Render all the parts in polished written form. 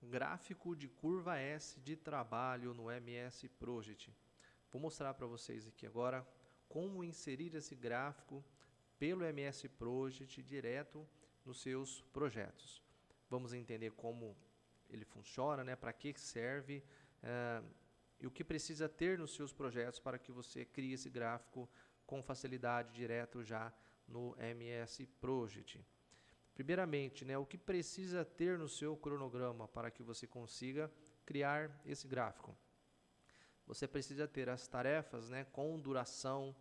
Gráfico de curva S de trabalho no MS Project. Vou mostrar para vocês aqui agora como inserir esse gráfico pelo MS Project direto nos seus projetos. Vamos entender como ele funciona, né? Para que serve e o que precisa ter nos seus projetos para que você crie esse gráfico com facilidade direto já no MS Project. Primeiramente, né, o que precisa ter no seu cronograma para que você consiga criar esse gráfico? Você precisa ter as tarefas, né, com duração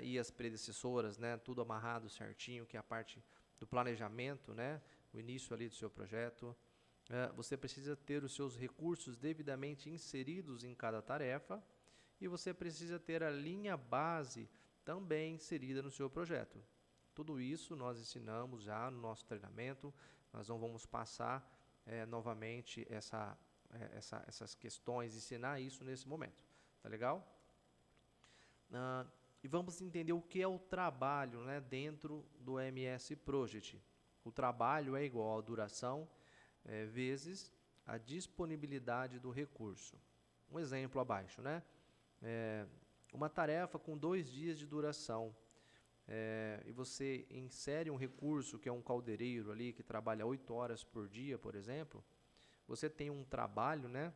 e as predecessoras, né, tudo amarrado certinho, que é a parte do planejamento, né, o início ali do seu projeto. Você precisa ter os seus recursos devidamente inseridos em cada tarefa e você precisa ter a linha base também inserida no seu projeto. Tudo isso nós ensinamos já no nosso treinamento, nós não vamos passar novamente essas questões, ensinar isso nesse momento, tá legal? E vamos entender o que é o trabalho, né, dentro do MS Project. O trabalho é igual a duração vezes a disponibilidade do recurso. Um exemplo abaixo, né? Uma tarefa com 2 dias de duração. E você insere um recurso que é um caldeireiro ali que trabalha 8 horas por dia, por exemplo, você tem um trabalho, né,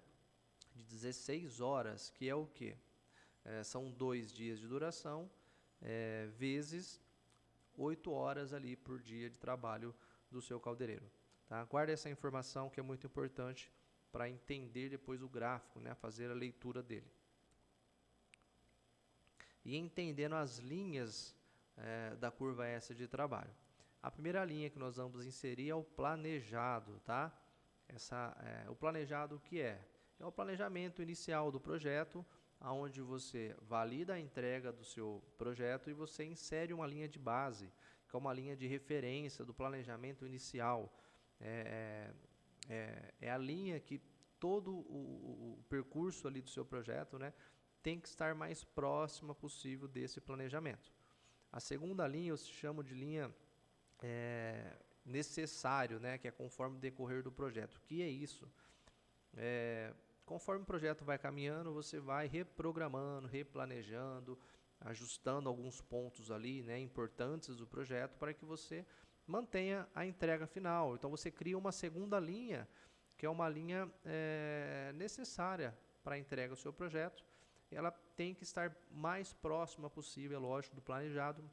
de 16 horas, que é o que? São 2 dias de duração vezes 8 horas ali por dia de trabalho do seu caldeireiro. Tá? Guarda essa informação que é muito importante para entender depois o gráfico, né, fazer a leitura dele. E entendendo as linhas da curva S de trabalho. A primeira linha que nós vamos inserir é o planejado, tá? O planejado o que é? É o planejamento inicial do projeto, onde você valida a entrega do seu projeto e você insere uma linha de base, que é uma linha de referência do planejamento inicial. É a linha que todo o percurso ali do seu projeto, né, tem que estar mais próxima possível desse planejamento. A segunda linha eu chamo de linha necessário, né, que é conforme o decorrer do projeto. O que é isso? Conforme o projeto vai caminhando, você vai reprogramando, replanejando, ajustando alguns pontos ali, né, importantes do projeto para que você mantenha a entrega final. Então você cria uma segunda linha, que é uma linha necessária para a entrega do seu projeto. Ela tem que estar mais próxima possível, é lógico, do planejado,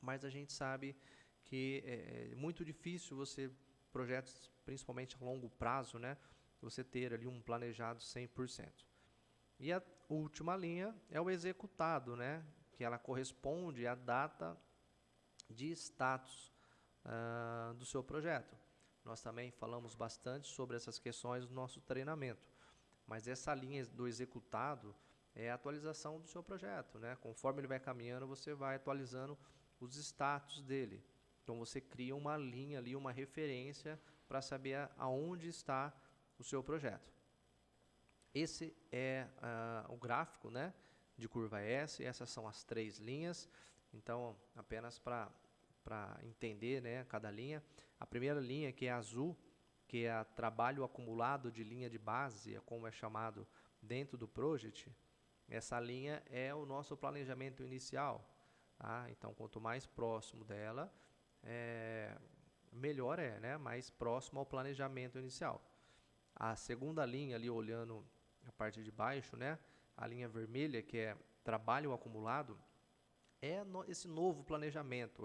mas a gente sabe que é muito difícil você, projetos principalmente a longo prazo, né, você ter ali um planejado 100%. E a última linha é o executado, né, que ela corresponde à data de status do seu projeto. Nós também falamos bastante sobre essas questões no nosso treinamento, mas essa linha do executado é a atualização do seu projeto, né? Conforme ele vai caminhando, você vai atualizando os status dele. Então você cria uma linha ali, uma referência para saber aonde está o seu projeto. Esse é o gráfico, né, de curva S. Essas são as 3 linhas. Então, apenas para entender, né, cada linha. A primeira linha, que é azul, que é trabalho acumulado de linha de base, é como é chamado dentro do Project. Essa linha é o nosso planejamento inicial. Tá? Então, quanto mais próximo dela, melhor né? Mais próximo ao planejamento inicial. A segunda linha, ali olhando a parte de baixo, né? A linha vermelha, que é trabalho acumulado, esse novo planejamento,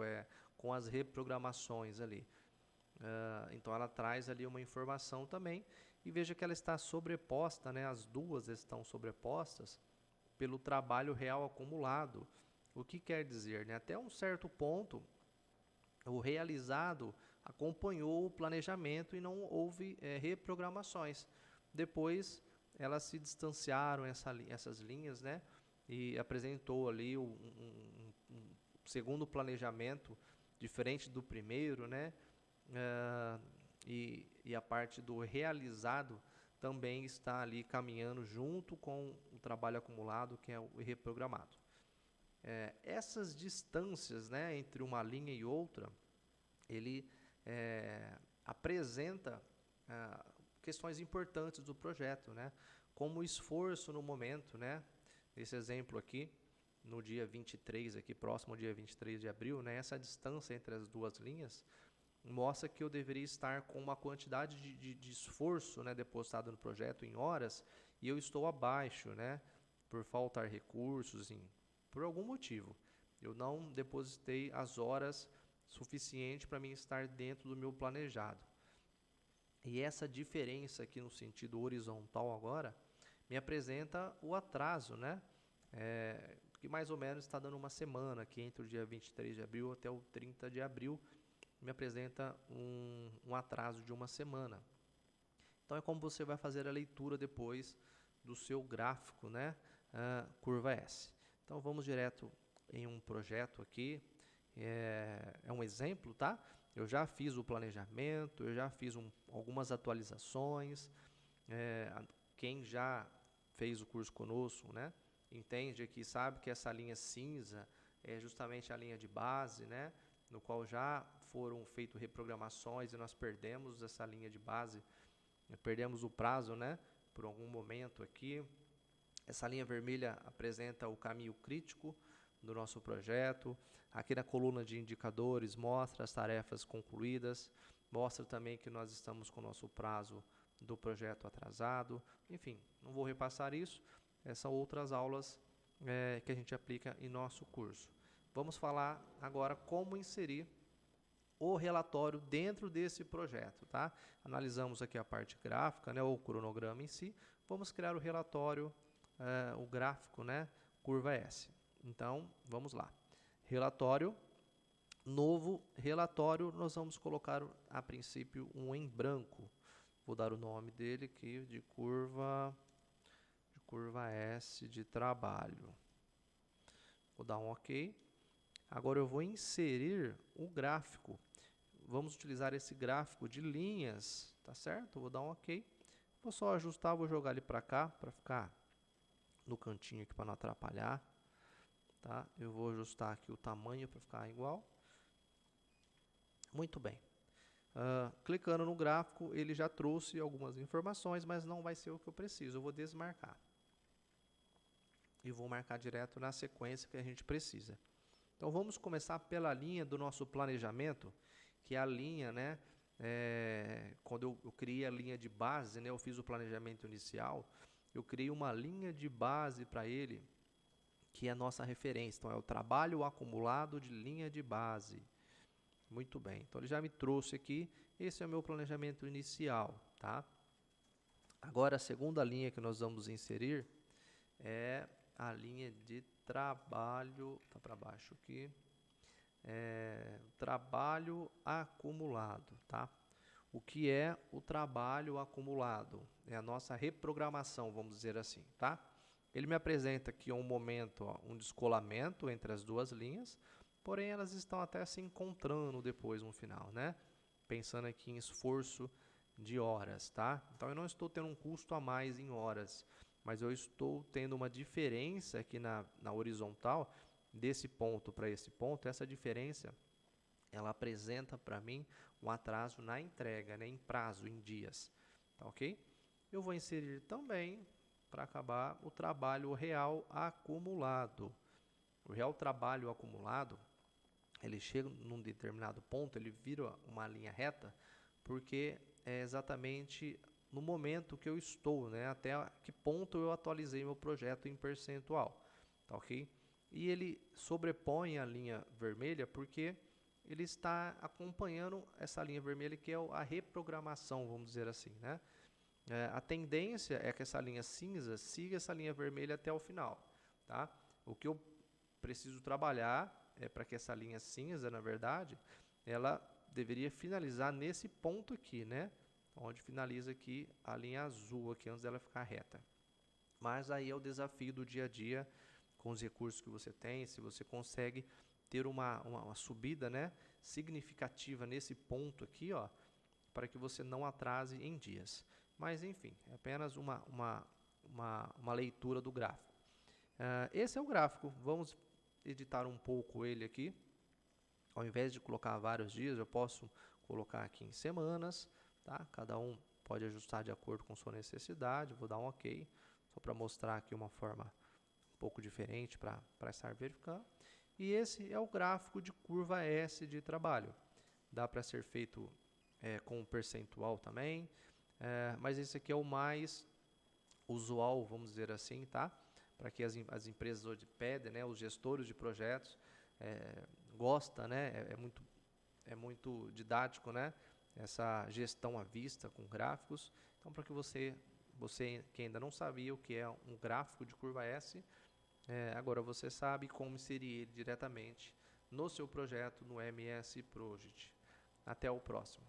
com as reprogramações ali. Então ela traz ali uma informação também e veja que ela está sobreposta, né? As duas estão sobrepostas pelo trabalho real acumulado. O que quer dizer, né? Até um certo ponto, o realizado acompanhou o planejamento e não houve reprogramações. Depois elas se distanciaram, essas linhas, né? E apresentou ali um segundo planejamento diferente do primeiro, né? E a parte do realizado também está ali caminhando junto com o trabalho acumulado, que é o reprogramado. Essas distâncias, né, entre uma linha e outra, ele apresenta questões importantes do projeto, né? Como o esforço no momento, né? Esse exemplo aqui, no dia 23, aqui próximo ao dia 23 de abril, né? Essa distância entre as duas linhas mostra que eu deveria estar com uma quantidade de esforço, né, depositado no projeto em horas, e eu estou abaixo, né? Por faltar recursos, assim, por algum motivo. Eu não depositei as horas suficientes para mim estar dentro do meu planejado. E essa diferença aqui no sentido horizontal agora me apresenta o atraso, né? Que mais ou menos está dando uma semana aqui entre o dia 23 de abril até o 30 de abril, me apresenta um atraso de uma semana. Então é como você vai fazer a leitura depois do seu gráfico, né? Curva S. Então vamos direto em um projeto aqui, é um exemplo, tá? Eu já fiz o planejamento, eu já fiz algumas atualizações. Quem já fez o curso conosco, né, entende aqui, sabe que essa linha cinza é justamente a linha de base, né, no qual já foram feitas reprogramações e nós perdemos essa linha de base, perdemos o prazo, né, por algum momento aqui. Essa linha vermelha apresenta o caminho crítico do nosso projeto. Aqui na coluna de indicadores mostra as tarefas concluídas, mostra também que nós estamos com o nosso prazo do projeto atrasado. Enfim, não vou repassar isso, são outras aulas que a gente aplica em nosso curso. Vamos falar agora como inserir o relatório dentro desse projeto, tá? Analisamos aqui a parte gráfica, né, o cronograma em si. Vamos criar o relatório, o gráfico, né, curva S. Então, vamos lá. Relatório, novo relatório, nós vamos colocar a princípio um em branco. Vou dar o nome dele aqui de curva S de trabalho. Vou dar um OK. Agora eu vou inserir o gráfico. Vamos utilizar esse gráfico de linhas, tá certo? Vou dar um OK. Vou só ajustar, vou jogar ele para cá, para ficar no cantinho aqui para não atrapalhar. Tá? Eu vou ajustar aqui o tamanho para ficar igual. Muito bem. Clicando no gráfico, ele já trouxe algumas informações, mas não vai ser o que eu preciso. Eu vou desmarcar. E vou marcar direto na sequência que a gente precisa. Então, vamos começar pela linha do nosso planejamento, que é a linha, né? Quando eu criei a linha de base, né? Eu fiz o planejamento inicial, eu criei uma linha de base para ele, que é a nossa referência. Então, é o trabalho acumulado de linha de base. Muito bem. Então, ele já me trouxe aqui. Esse é o meu planejamento inicial, tá? Agora, a segunda linha que nós vamos inserir é a linha de trabalho. Está para baixo aqui. Trabalho acumulado, tá? O que é o trabalho acumulado? É a nossa reprogramação, vamos dizer assim, tá? Ele me apresenta aqui um momento, um descolamento entre as duas linhas, porém elas estão até se encontrando depois no final, né? Pensando aqui em esforço de horas, tá? Então eu não estou tendo um custo a mais em horas, mas eu estou tendo uma diferença aqui na horizontal, desse ponto para esse ponto. Essa diferença, ela apresenta para mim um atraso na entrega, né? Em prazo, em dias, tá ok? Eu vou inserir também, para acabar, o trabalho real acumulado. O real trabalho acumulado, ele chega num determinado ponto, ele vira uma linha reta, porque é exatamente no momento que eu estou, né? Até que ponto eu atualizei meu projeto em percentual, tá ok? E ele sobrepõe a linha vermelha porque ele está acompanhando essa linha vermelha, que é a reprogramação, vamos dizer assim, né? A tendência é que essa linha cinza siga essa linha vermelha até o final, tá? O que eu preciso trabalhar é para que essa linha cinza, na verdade, ela deveria finalizar nesse ponto aqui, né? Onde finaliza aqui a linha azul, aqui, antes dela ficar reta. Mas aí é o desafio do dia a dia, com os recursos que você tem, se você consegue ter uma subida, né, significativa nesse ponto aqui, ó, para que você não atrase em dias. Mas, enfim, é apenas uma leitura do gráfico. Esse é o gráfico. Vamos editar um pouco ele aqui. Ao invés de colocar vários dias, eu posso colocar aqui em semanas, tá? Cada um pode ajustar de acordo com sua necessidade. Vou dar um OK, só para mostrar aqui uma forma um pouco diferente para estar verificando. E esse é o gráfico de curva S de trabalho. Dá para ser feito com um percentual também, mas esse aqui é o mais usual, vamos dizer assim, tá? Para que as empresas hoje pedem, né? Os gestores de projetos gostam, né? É muito didático, né? Essa gestão à vista com gráficos. Então, para que você que ainda não sabia o que é um gráfico de curva S, agora você sabe como inserir ele diretamente no seu projeto no MS Project. Até o próximo.